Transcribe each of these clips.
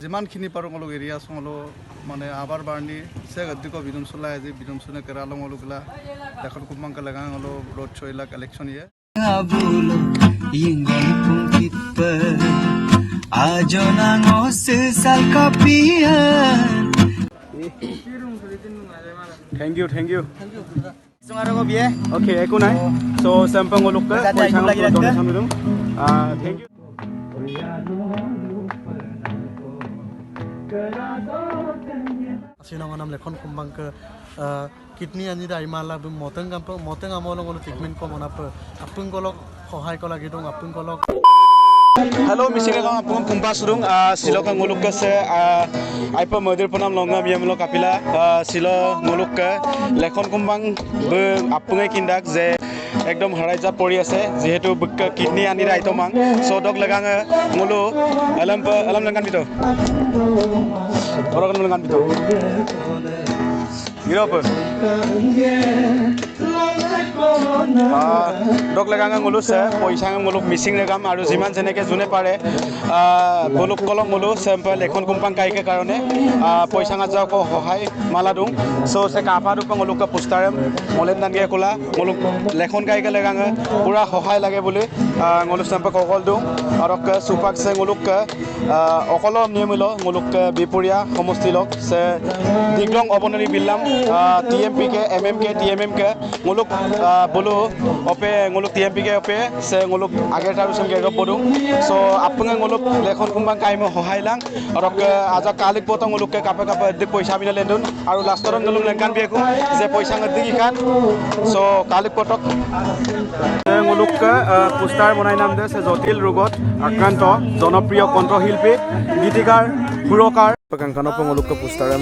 যিমানখিনি পাৰোঁ অলপ এৰিয়া আছোঁ অলপ মানে আবাৰ বাৰণি সে গদ্দিক বিদুম চলাই আজি বিদুম চনে কেৰালং অলগলা এখন কুম্বাংকা লাগাং অলপ রোড শো ইলাক ইলেকশন ইয়ে Thank you. Okay, aku naik. So sampai ngolok ke, donation dulu. Thank you. Asinang anam lekon kumbang ke kidney ani da imala bu moteng amolong olo treatment ko mona pe apung kolok hohai ko lagi dong apung kolok Hello, missing lang apung kumpa surung silo ka ngolok ke se aipa modir panam longa biam lo kapila silo ngolok ke lekon kumbang be apungai kindak je একদম হাৰাই যা পৰি আছে যেহেতু kidney আনি ৰাইতো মাং সদক লাগাং মুলো এলম লাগান বিতো বৰগন লাগান বিতো গিৰপ ডক লাগাং মুলো সে পইচা মুলো মিসিং ৰেগাম আৰু যিমান জেনেকে জুনে পাৰে বলুক কলম মুলো চেম্পল এখন কোম্পাং কাইকে কাৰণে পইচা যাওক সহায় মালা দুং সো সে কাফা দুক মুলো কা পোষ্টাৰে মলেন দানগে কোলা মুলো লেখন কাইকে লাগাং পুৰা সহায় লাগে বুলি মুলো চেম্পল ককল দুং আৰু সুপাক সে মুলো অকল নিয়মিল মুলো বিপৰীয়া সমষ্টি লক সে দিগ্ৰং অবনৰী বিল্লাম টিএমপি কে এমএমকে টিএমএমকে মুলো বলো অপে মুলো টিএমপি কে অপে সে মুলো আগেৰ তাৰ সঙ্গে গপ বদু সো আপুনি মুলো লেখন কুম্বাং কাইম সহায় লাং আৰু আজা কালিক পতং মুলো কাপে দি পইচা বিনা লেন্দুন আৰু লাষ্টৰ মুলো লেংকান বিকু যে পইচা দিগি খান সো কালিক পতক মুলো পোষ্টাৰ বনাই নাম দে জটিল ৰোগত আক্ৰান্ত জনপ্ৰিয় কণ্ঠশিল্পী গীতিকাৰ সুৰকাৰ কাংকানো পঙলুক পোষ্টাৰে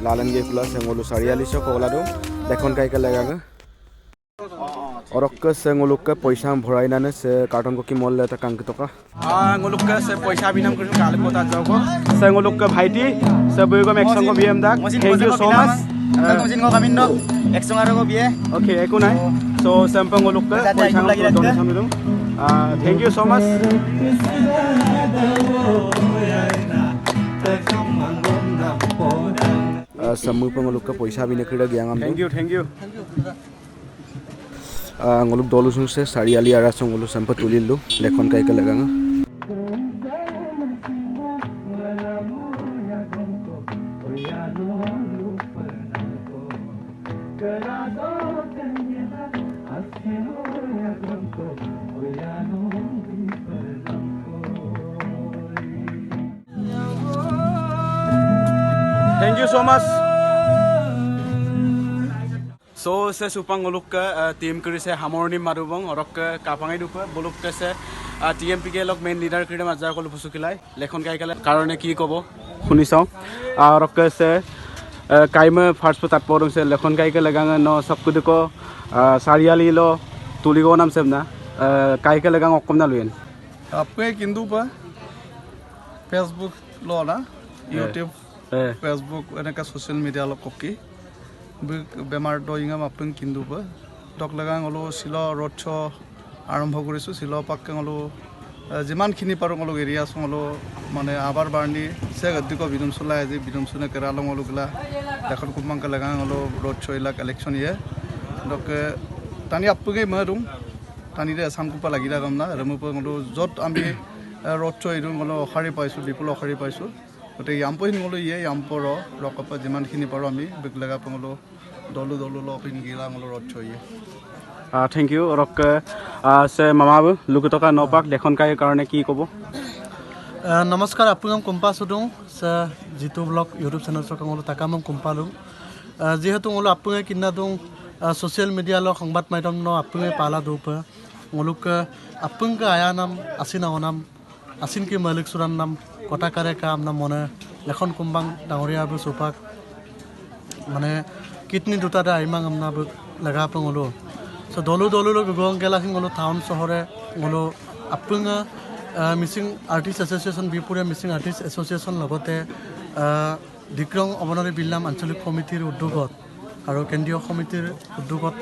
লালেন গে প্লাস ngolu 44 কলাদো দেখোন কাইকে লাগাং অরক সেঙ্গলুক পয়সা ভরাই নানে সে কার্টন को की मोल लेता कांक तो का ngoluk से पैसा बिनाम कर काल पता जाओ को सेंगलुक भाईटी सब को एक्शन को बीएम दा थैंक यू सो मच मसिन को कमिन दो एक्शन आरो को बिए ओके एको नाइ सो सैंपल ngoluk पैसा डोनेशन दो थैंक यू सो मच समूह ngoluk पैसा बिने करा गया thank you ngoluk dolu sung se sariali ara sung ngoluk sampai tulilu lekon kai ke lagang thank you so much so se supang ngoluk ka team krise hamorni marubong orok kapangai dupa boluk ka se TMP ke lok main leader kire majar kolu fusukilai lekhon kai kala karone ki kobo khuni saw orok ka se kaima first tat podong se lekhon kai ke lagang no sabkudu ko sariali lo tuligo nam semna kai ke lagang okom na luyen apke kindu pa Facebook lo na YouTube Facebook এনেকা social media লক ককি বেমাৰ দইঙা মাপং কিন্দু প doc লাগাং হলো seal road শো আৰম্ভ কৰিছো seal পাক্কে হলো যিমানখিনি পাৰোঁ অলপ এৰিয়া আছোঁ হলো মানে আবাৰ বাৰণি সে গদ্দিক বিদুম চলাই আজি বিদুম চনে কেৰালং অলগলা এখন কুম্বাংকা লাগাং হলো ৰোড শো ইলাক ইলেকশন ইয়ে ডক টানি আপুগে মৰুং টানি দে আসাম কুপা লাগি ৰাগাম না ৰমুপ হলো যত আমি ৰোড শো ইদুং হলো অখাৰি পাইছো বিপুল অখাৰি পাইছো গতে ইয়াম্পহিন হলো ইয়ে ইয়াম্পৰ ৰকপ যিমানখিনি পাৰোঁ আমি বিকলাগা পঙলো দলু ল পিন গিলা হলো ৰোড শো ইয়ে থ্যাংক ইউ অৰক সে মামাবু লুকুটকা নপাক লেখন কাই কাৰণে কি কব নমস্কাৰ আপুঙম কুম্পা সুদুং সে জিতু ব্লগ ইউটিউব চেনেল সকলো তাকামম কুম্পালুং যেহেতু ngolo আপুঙে কিন্না দুং সোশ্যাল মিডিয়া ল সংবাদ মাধ্যম ন আপুঙে পালা দুপ ngoluk আপুং কা আয়া নাম আসিনা নাম আসিন কি মালিক সুরান নাম কটাকারে কাম নাম মনে লেখন কুম্বাং ডাঙরিয়া বু সুপাক মানে কিডনি দুটা দা আইমাং আমনা লাগা পঙলো সো দলু গগং গেলা হিংলো টাউন শহরে ngolo আপুং মিসিং আর্টিস্ট এসোসিয়েশন বিপুরিয়া মিসিং আর্টিস্ট এসোসিয়েশন লগতে দিক্ৰং অবনৰী বিল্লাম আঞ্চলিক সমিতিৰ উদ্যোগত আৰু কেন্দ্ৰীয় সমিতিৰ উদ্যোগত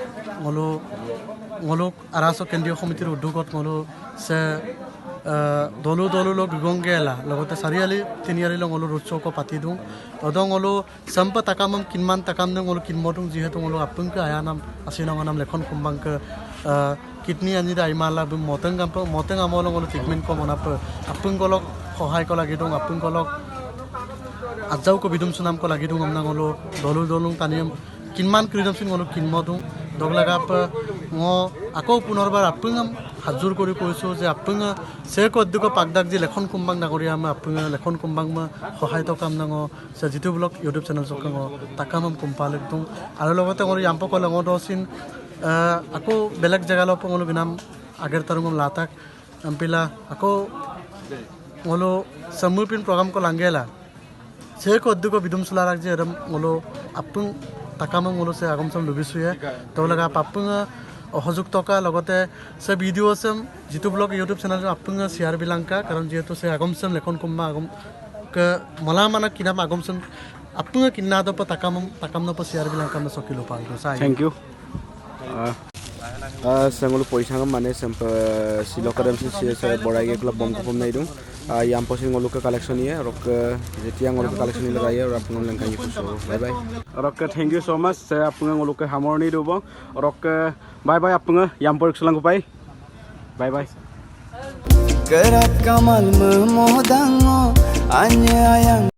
ngolo আৰাস কেন্দ্ৰীয় সমিতিৰ উদ্যোগত ngolo সে দলো দলো লগ গংগে এলা লগতে চাৰিআলি তিনিআলি লং হলো ৰোড শ্ব'কো পাতি দিওঁ অদং হলো চাম্প তাকামম কিনমান তাকাম দং হলো কিনমদং যিহেতু হলো আপুংকে আয়া নাম আছে নং নাম লেখন কুম্বাংকে কিডনি আনি দা ইমালা বু মতেং আমলং হলো ট্ৰিটমেণ্ট কম অনাপ আপুংকলক সহায় ক লাগি দং আপুংকলক আজাও কো বিদুম সুনাম ক লাগি দং আমনা হলো দলো দলং তানিম কিনমান ক্ৰিডম সিং হলো কিনমদং দগ লাগাপ আকৌ পুনৰবাৰ আপুঙাম হাজুৰ কৰি কৈছোঁ যে আপুঙা চেক উদ্যোগ পাকদাক যি লেখন কুম্বাং নাগৰি আমি আপুঙা লেখন কুম্বাং সহায়ত কাম নাঙ সে যিটো ব্লগ ইউটিউব চেনেল চকাঙ তাকামাম কুম্পাল একদম আৰু লগতে মোৰ ইয়াম্পক লঙত চিন আকৌ বেলেগ জেগালৈ পঙলো বিনাম আগেৰ তাৰুঙম লাটাক আম্পিলা আকৌ মোলো সমুপিন প্ৰগ্ৰাম ক লাংগেলা চেক উদ্যোগ বিদুম চুলাৰাক যে এরম মোলো আপুং তাকামাম মোলো সে আগমচম লুবিছুয়ে তো লগা পাপুঙা অসহযোগ টকা লগতে সে ভিডিঅ' আছে যিটো ব্লগ ইউটিউব চেনেল আপুঙা শ্বেয়াৰ বিলাংকা কাৰণ যিহেতু সে আগমচম লেখন কুম্বা আগম মলা মানে কিনাম আগমচম আপুঙা কিনা দপ তাকামাম তাকামনপ শ্বেয়াৰ বিলাংকা মই চকিলো পালটো চাই thank you Sengulu poisang mana silokaram si borai ke klub bom kupom naidung yang posing ngoluk ke collection ni rok jeti yang ngoluk ke collection ni lagi rok pengol lengkai itu so bye bye rok thank you so much saya apung ngoluk ke hamor ni do bang rok bye bye apung yang por selang kupai bye bye Kerat kamal memodango anya yang